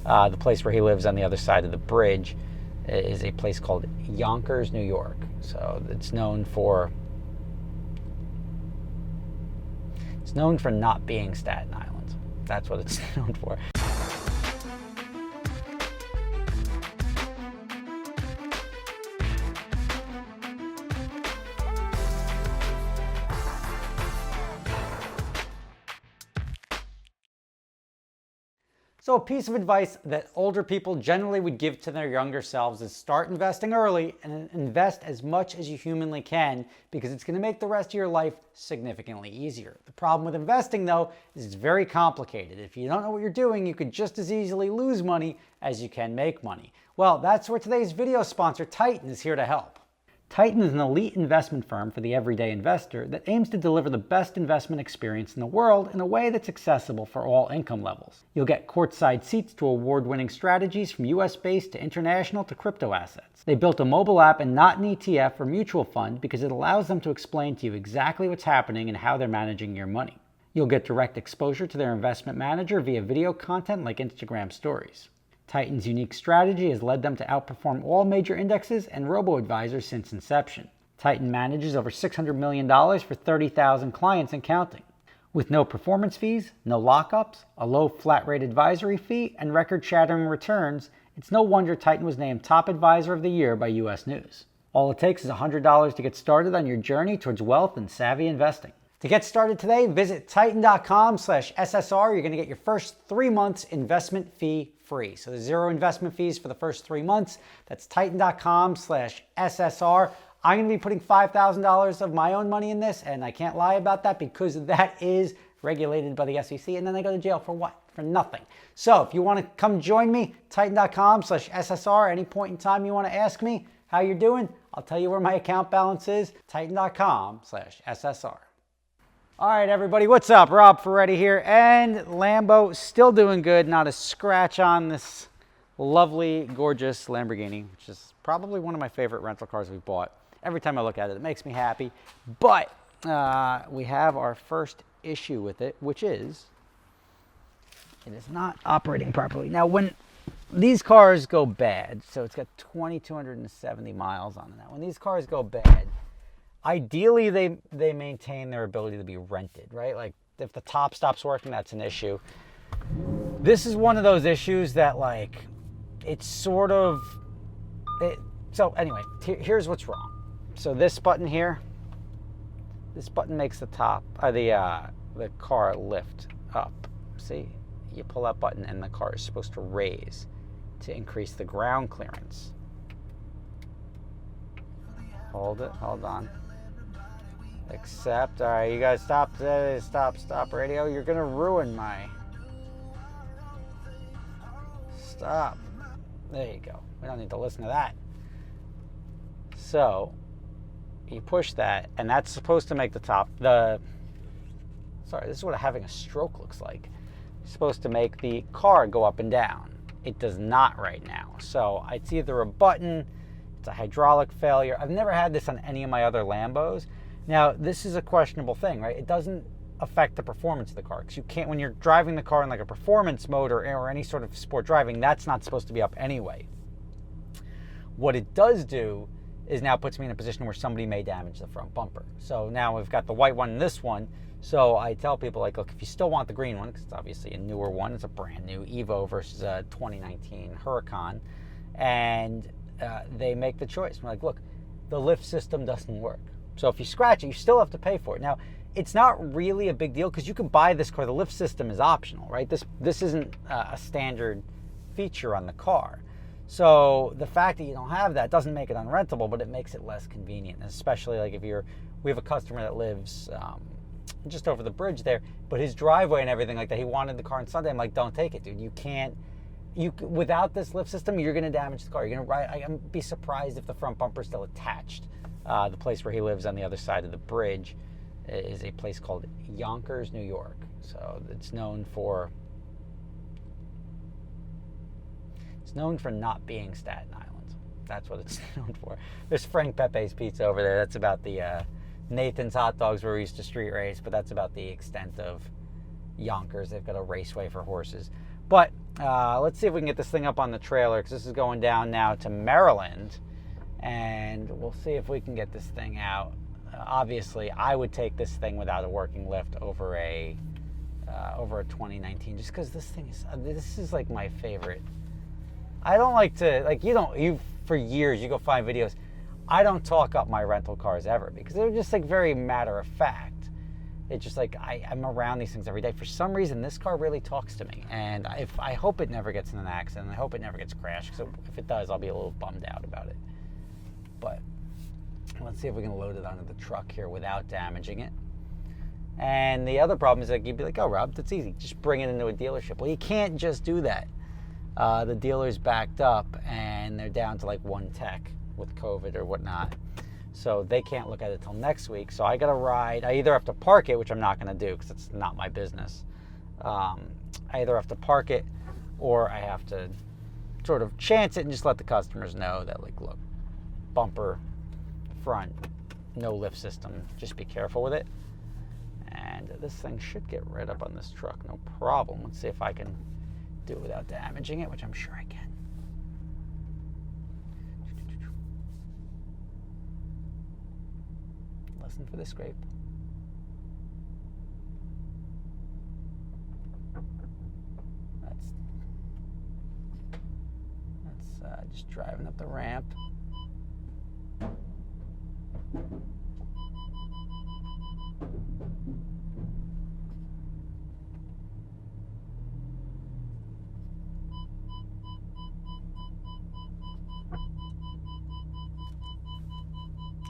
The place where he lives on the other side of the bridge is a place called Yonkers, New York. So it's known for not being Staten Island. That's what it's known for. So a piece of advice that older people generally would give to their younger selves is start investing early and invest as much as you humanly can, because it's going to make the rest of your life significantly easier. The problem with investing, though, is it's very complicated. If you don't know what you're doing, you could just as easily lose money as you can make money. Well, that's where today's video sponsor, Titan, is here to help. Titan is an elite investment firm for the everyday investor that aims to deliver the best investment experience in the world in a way that's accessible for all income levels. You'll get courtside seats to award-winning strategies from US-based to international to crypto assets. They built a mobile app and not an ETF or mutual fund because it allows them to explain to you exactly what's happening and how they're managing your money. You'll get direct exposure to their investment manager via video content like Instagram stories. Titan's unique strategy has led them to outperform all major indexes and robo-advisors since inception. Titan manages over $600 million for 30,000 clients and counting. With no performance fees, no lockups, a low flat-rate advisory fee, and record-shattering returns, it's no wonder Titan was named Top Advisor of the Year by US News. All it takes is $100 to get started on your journey towards wealth and savvy investing. To get started today, visit titan.com/SSR. You're going to get your first 3 months investment fee free. So there's 0 investment fees for the first 3 months. That's titan.com/SSR. I'm going to be putting $5,000 of my own money in this, and I can't lie about that because that is regulated by the SEC, and then I go to jail for what? For nothing. So if you want to come join me, titan.com/SSR. Any point in time you want to ask me how you're doing, I'll tell you where my account balance is, titan.com/SSR. All right, everybody, what's up? Rob Ferretti here, and Lambo still doing good. Not a scratch on this lovely, gorgeous Lamborghini, which is probably one of my favorite rental cars we've bought. Every time I look at it, it makes me happy. But we have our first issue with it, which is it is not operating properly. Now, when these cars go bad, so it's got 2,270 miles on it now. When these cars go bad, ideally, they maintain their ability to be rented, right? Like, if the top stops working, that's an issue. This is one of those issues that, like, it's sort of... So, anyway, here's what's wrong. So, this button here, this button makes the car lift up. See? You pull that button, and the car is supposed to raise to increase the ground clearance. Hold on. Accept. All right, you guys stop radio. You're gonna ruin my... Stop. There you go. We don't need to listen to that. So you push that, and that's supposed to make the top... Sorry, this is what having a stroke looks like. It's supposed to make the car go up and down. It does not right now. So it's either a button, it's a hydraulic failure. I've never had this on any of my other Lambos. Now, this is a questionable thing, right? It doesn't affect the performance of the car, because you can't, when you're driving the car in like a performance mode or any sort of sport driving, that's not supposed to be up anyway. What it does do is now puts me in a position where somebody may damage the front bumper. So now we've got the white one and this one. So I tell people, like, look, if you still want the green one, because it's obviously a newer one, it's a brand new Evo versus a 2019 Huracan, and they make the choice. We're like, look, the lift system doesn't work. So if you scratch it, you still have to pay for it. Now, it's not really a big deal because you can buy this car. The lift system is optional, right? This isn't a standard feature on the car. So the fact that you don't have that doesn't make it unrentable, but it makes it less convenient, especially like we have a customer that lives just over the bridge there, but his driveway and everything like that, he wanted the car on Sunday. I'm like, don't take it, dude. You can't. Without this lift system, you're going to damage the car. You're going to ride. I'd be surprised if the front bumper's still attached. The place where he lives on the other side of the bridge is a place called Yonkers, New York. So it's known for not being Staten Island. That's what it's known for. There's Frank Pepe's Pizza over there. That's about the Nathan's Hot Dogs where we used to street race, but that's about the extent of Yonkers. They've got a raceway for horses. But let's see if we can get this thing up on the trailer, because this is going down now to Maryland, and we'll see if we can get this thing out. Obviously, I would take this thing without a working lift over a 2019, just because this thing is, this is like my favorite. I don't like to, like, you for years you go find videos. I don't talk up my rental cars ever, because they're just like very matter of fact. It's just like I'm around these things every day. For some reason, this car really talks to me, and I hope it never gets in an accident. I hope it never gets crashed, so if it does, I'll be a little bummed out about it. But let's see if we can load it onto the truck here without damaging it. And the other problem is, like, you'd be like, oh, Rob, that's easy. Just bring it into a dealership. Well, you can't just do that. The dealer's backed up, and they're down to like one tech with COVID or whatnot. So they can't look at it till next week. So I got to ride. I either have to park it, which I'm not going to do because it's not my business. I either have to park it, or I have to sort of chance it and just let the customers know that, like, look, bumper, front, no lift system. Just be careful with it. And this thing should get right up on this truck, no problem. Let's see if I can do it without damaging it, which I'm sure I can. Listen for the scrape. That's just driving up the ramp.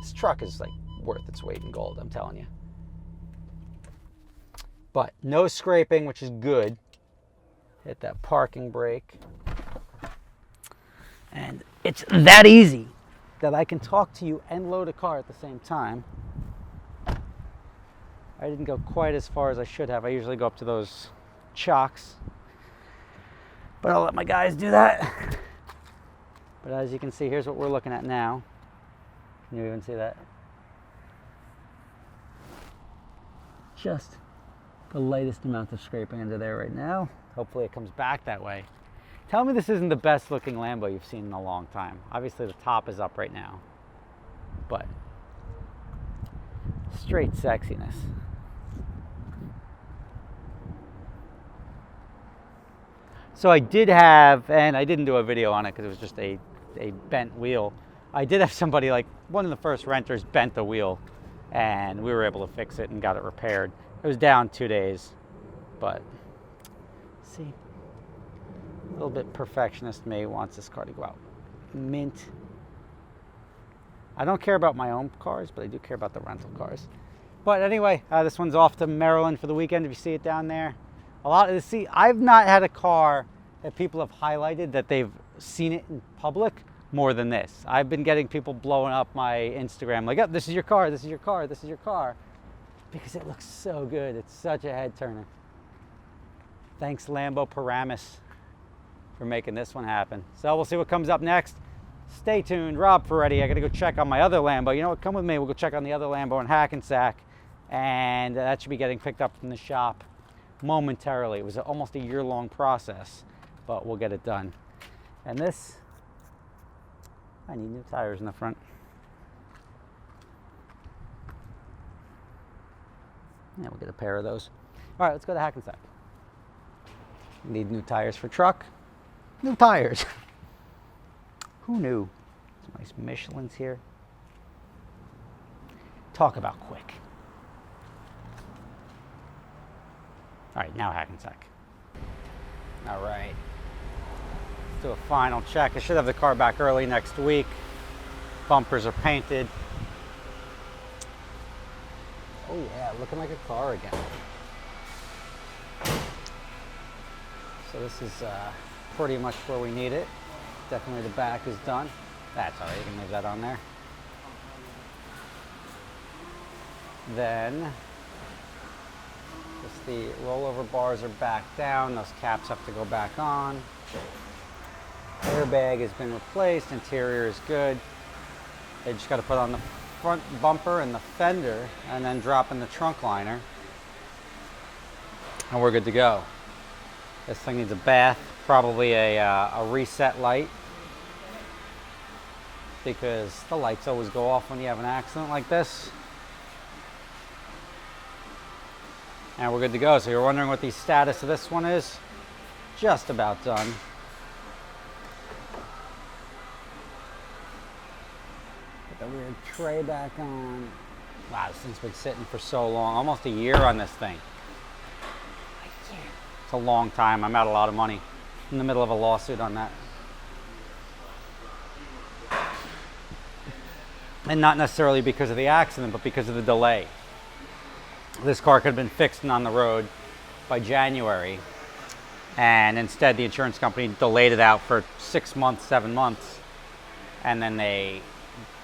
This truck is like worth its weight in gold, I'm telling you. But no scraping, which is good. Hit that parking brake. And it's that easy that I can talk to you and load a car at the same time. I didn't go quite as far as I should have. I usually go up to those chocks, but I'll let my guys do that. But as you can see, here's what we're looking at now. Can you even see that? Just the lightest amount of scraping under there right now. Hopefully it comes back that way. Tell me this isn't the best looking Lambo you've seen in a long time. Obviously the top is up right now, but straight sexiness. So I did have, and I didn't do a video on it because it was just a bent wheel. I did have somebody, like one of the first renters, bent the wheel, and we were able to fix it and got it repaired. It was down 2 days, but see, a little bit perfectionist me wants this car to go out mint. I don't care about my own cars, but I do care about the rental cars. But anyway, this one's off to Maryland for the weekend. If you see it down there, I've not had a car that people have highlighted that they've seen it in public more than this. I've been getting people blowing up my Instagram like, oh, this is your car, this is your car, this is your car, because it looks so good. It's such a head turner. Thanks Lambo Paramus for making this one happen. So we'll see what comes up next. Stay tuned. Rob Ferretti. I gotta go check on my other Lambo. You know what, come with me. We'll go check on the other Lambo in Hackensack, and that should be getting picked up from the shop momentarily. It was almost a year-long process, but we'll get it done. And this, I need new tires in the front. Yeah, we'll get a pair of those. All right, let's go to Hackensack. Need new tires for truck. New tires. Who knew? Some nice Michelin's here. Talk about quick. All right, now Hackensack. All right. Let's do a final check. I should have the car back early next week. Bumpers are painted. Oh yeah, looking like a car again. So this is pretty much where we need it. Definitely the back is done. That's all right, you can leave that on there. Then, just the rollover bars are back down. Those caps have to go back on. Airbag has been replaced. Interior is good. They just got to put on the front bumper and the fender and then drop in the trunk liner. And we're good to go. This thing needs a bath. Probably a reset light, because the lights always go off when you have an accident like this. And we're good to go. So you're wondering what the status of this one is? Just about done. Put the weird tray back on. Wow, this thing's been sitting for so long. Almost a year on this thing. It's a long time. I'm out a lot of money. In the middle of a lawsuit on that. And not necessarily because of the accident, but because of the delay. This car could have been fixed and on the road by January. And instead the insurance company delayed it out for 6 months, 7 months. And then they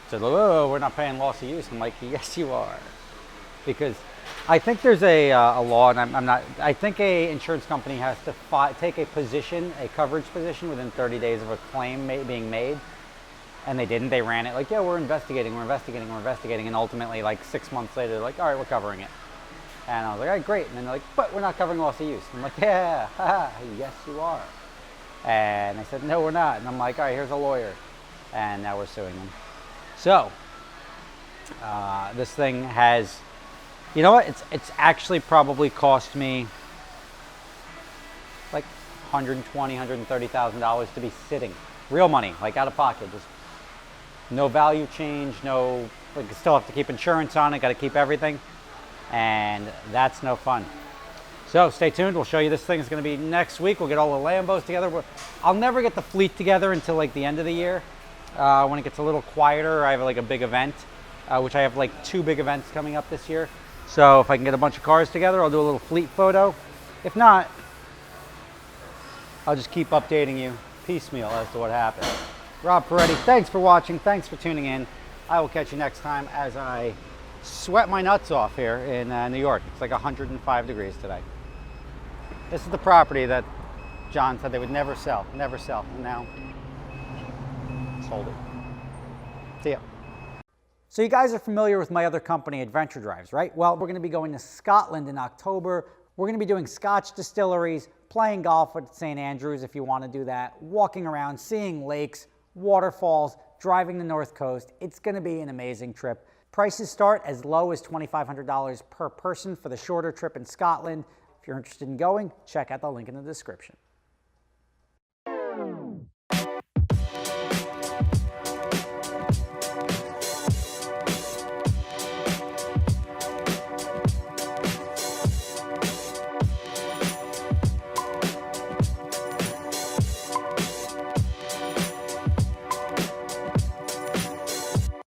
said, oh, we're not paying loss of use. I'm like, yes, you are. Because I think there's a law, and I'm not, I think a insurance company has to take a position, a coverage position within 30 days of a claim being made. And they didn't. They ran it like, yeah, we're investigating. And ultimately, like 6 months later, they're like, all right, we're covering it. And I was like, all right, great. And then they're like, but we're not covering loss of use. And I'm like, yeah, haha, yes, you are. And they said, no, we're not. And I'm like, all right, here's a lawyer. And now we're suing them. So, this thing has, you know what? It's actually probably cost me like $120,000, $130,000 to be sitting. Real money, like out of pocket. Just no value change, no, like still have to keep insurance on it, got to keep everything. And that's no fun. So stay tuned. We'll show you this thing. It's going to be next week. We'll get all the Lambos together. I'll never get the fleet together until like the end of the year. When it gets a little quieter, I have like a big event, which I have like 2 big events coming up this year. So if I can get a bunch of cars together, I'll do a little fleet photo. If not, I'll just keep updating you piecemeal as to what happens. Rob Peretti, thanks for watching. Thanks for tuning in. I will catch you next time as I sweat my nuts off here in New York. It's like 105 degrees today. This is the property that John said they would never sell, and now sold it. See ya. So you guys are familiar with my other company, Adventure Drives, right? Well, we're going to be going to Scotland in October. We're going to be doing Scotch distilleries, playing golf at St. Andrews if you want to do that, walking around, seeing lakes, waterfalls, driving the North Coast. It's going to be an amazing trip. Prices start as low as $2,500 per person for the shorter trip in Scotland. If you're interested in going, check out the link in the description.